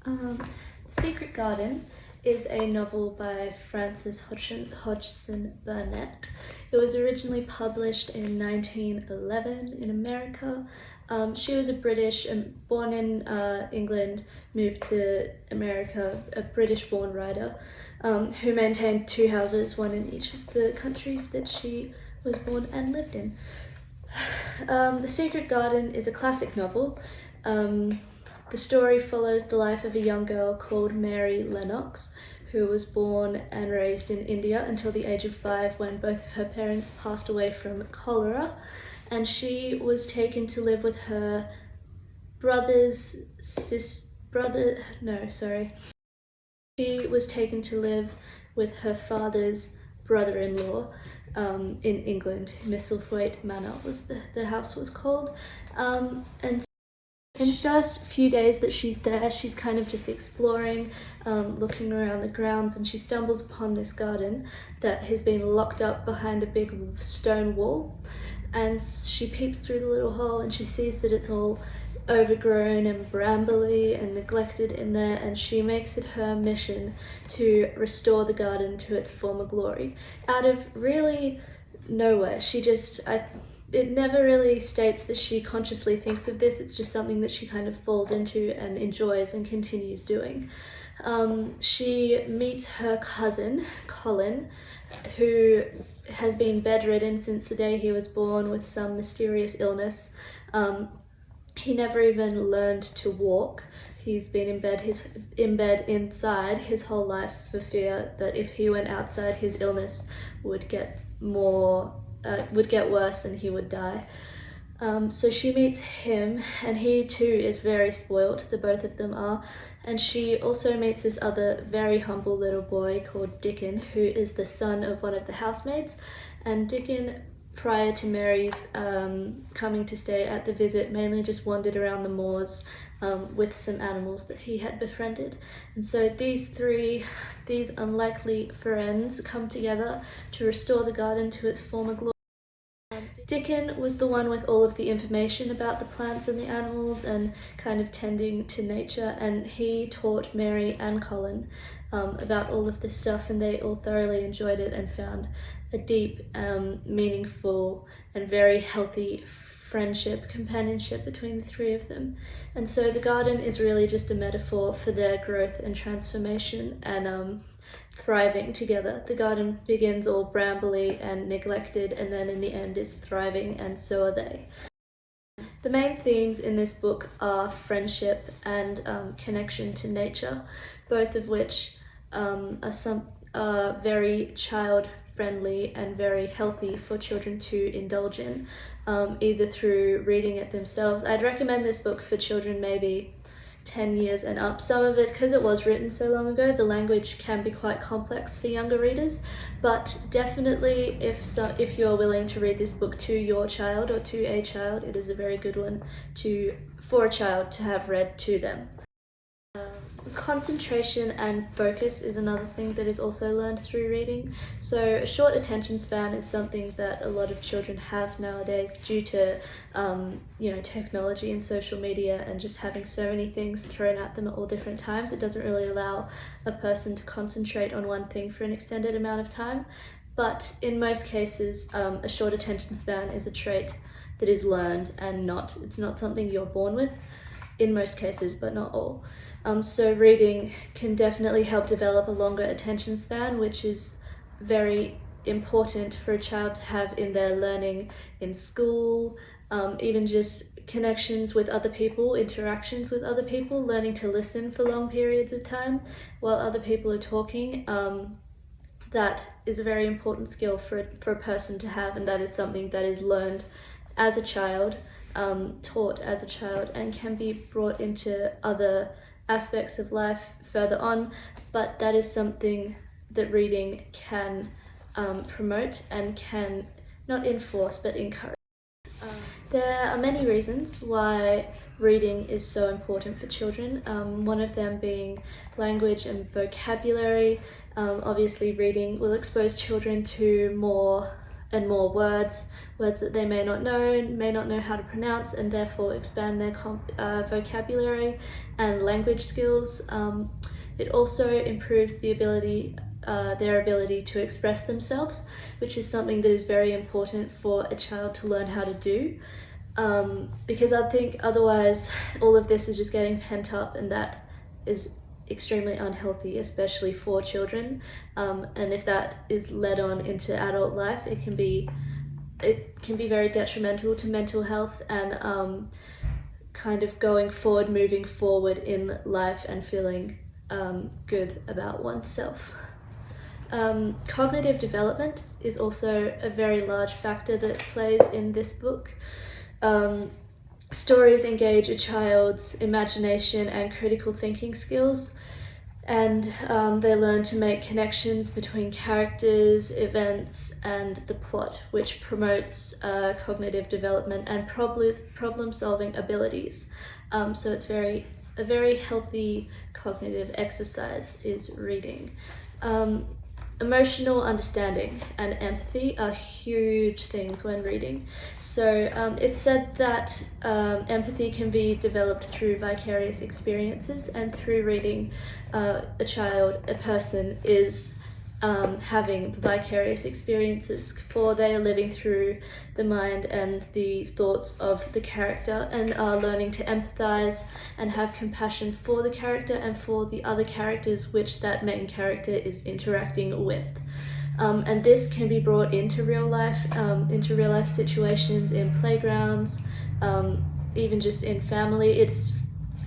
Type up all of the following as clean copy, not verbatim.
Um, Secret Garden is a novel by Frances Hodgson Burnett. It was originally published in 1911 in America. She was a born in England, moved to America, a British-born writer who maintained two houses, one in each of the countries that she was born and lived in. The Secret Garden is a classic novel. The story follows the life of a young girl called Mary Lennox, who was born and raised in India until the age of 5 when both of her parents passed away from cholera, and she was taken to live with her She was taken to live with her father's brother-in-law in England. Misselthwaite Manor was the house was called, and in the first few days that she's there, she's kind of just exploring, looking around the grounds, and she stumbles upon this garden that has been locked up behind a big stone wall. And she peeps through the little hole and she sees that it's all overgrown and brambly and neglected in there, and she makes it her mission to restore the garden to its former glory. Out of really nowhere, it never really states that she consciously thinks of this, it's just something that she kind of falls into and enjoys and continues doing. She meets her cousin, Colin, who has been bedridden since the day he was born with some mysterious illness. He never even learned to walk. He's been in bed inside his whole life for fear that if he went outside, his illness would get worse and he would die. So she meets him, and he too is very spoilt, the both of them are, and she also meets this other very humble little boy called Dickon, who is the son of one of the housemaids. And Dickon, prior to Mary's coming to stay at the visit, mainly just wandered around the moors with some animals that he had befriended. And so these unlikely friends come together to restore the garden to its former glory. Dickon was the one with all of the information about the plants and the animals and kind of tending to nature, and he taught Mary and Colin about all of this stuff, and they all thoroughly enjoyed it and found a deep, meaningful and very healthy companionship between the three of them. And so the garden is really just a metaphor for their growth and transformation and thriving together. The garden begins all brambly and neglected, and then in the end it's thriving, and so are they. The main themes in this book are friendship and connection to nature, both of which are very child-friendly and very healthy for children to indulge in, either through reading it themselves. I'd recommend this book for children maybe 10 years and up. Some of it, because it was written so long ago, the language can be quite complex for younger readers, but definitely if you're willing to read this book to your child or to a child, it is a very good one for a child to have read to them. Concentration and focus is another thing that is also learned through reading. So a short attention span is something that a lot of children have nowadays due to technology and social media and just having so many things thrown at them at all different times. It doesn't really allow a person to concentrate on one thing for an extended amount of time. But in most cases, a short attention span is a trait that is learned and it's not something you're born with, in most cases, but not all. So reading can definitely help develop a longer attention span, which is very important for a child to have in their learning in school, even just connections with other people, interactions with other people, learning to listen for long periods of time while other people are talking. That is a very important skill for a person to have, and that is something that is learned as a child, taught as a child, and can be brought into other aspects of life further on, but that is something that reading can promote and can not enforce but encourage. There are many reasons why reading is so important for children, one of them being language and vocabulary. Obviously reading will expose children to more and more words that they may not know how to pronounce, and therefore expand their vocabulary and language skills. It also improves the their ability to express themselves, which is something that is very important for a child to learn how to do. Because I think otherwise all of this is just getting pent up, and that is extremely unhealthy, especially for children. And if that is led on into adult life, it can be very detrimental to mental health and kind of moving forward in life and feeling good about oneself. Cognitive development is also a very large factor that plays in this book. Stories engage a child's imagination and critical thinking skills, and they learn to make connections between characters, events, and the plot, which promotes cognitive development and problem-solving abilities. So it's a very healthy cognitive exercise is reading. Emotional understanding and empathy are huge things when reading. So it's said that empathy can be developed through vicarious experiences, and through reading, a person is having vicarious experiences, for they are living through the mind and the thoughts of the character, and are learning to empathize and have compassion for the character and for the other characters which that main character is interacting with. And this can be brought into real life situations, in playgrounds, even just in family. It's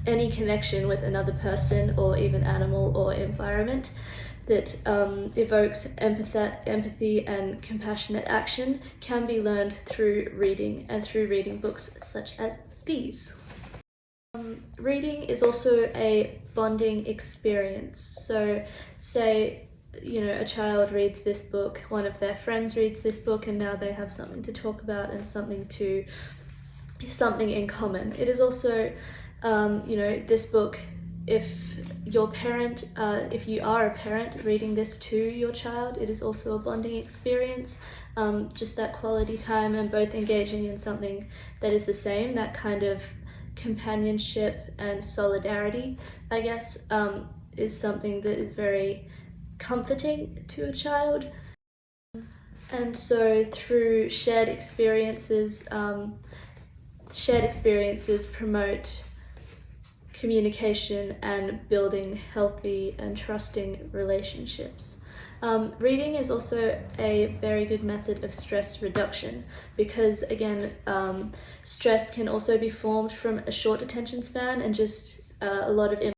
any connection with another person or even animal or environment that evokes empathy and compassionate action can be learned through reading, and through reading books such as these. Reading is also a bonding experience. So say, a child reads this book, one of their friends reads this book, and now they have something to talk about and something in common. It is also, this book, if you are a parent reading this to your child, it is also a bonding experience. Just that quality time and both engaging in something that is the same, that kind of companionship and solidarity, I guess, is something that is very comforting to a child. And so through shared experiences promote communication and building healthy and trusting relationships. Reading is also a very good method of stress reduction, because again, stress can also be formed from a short attention span and just a lot of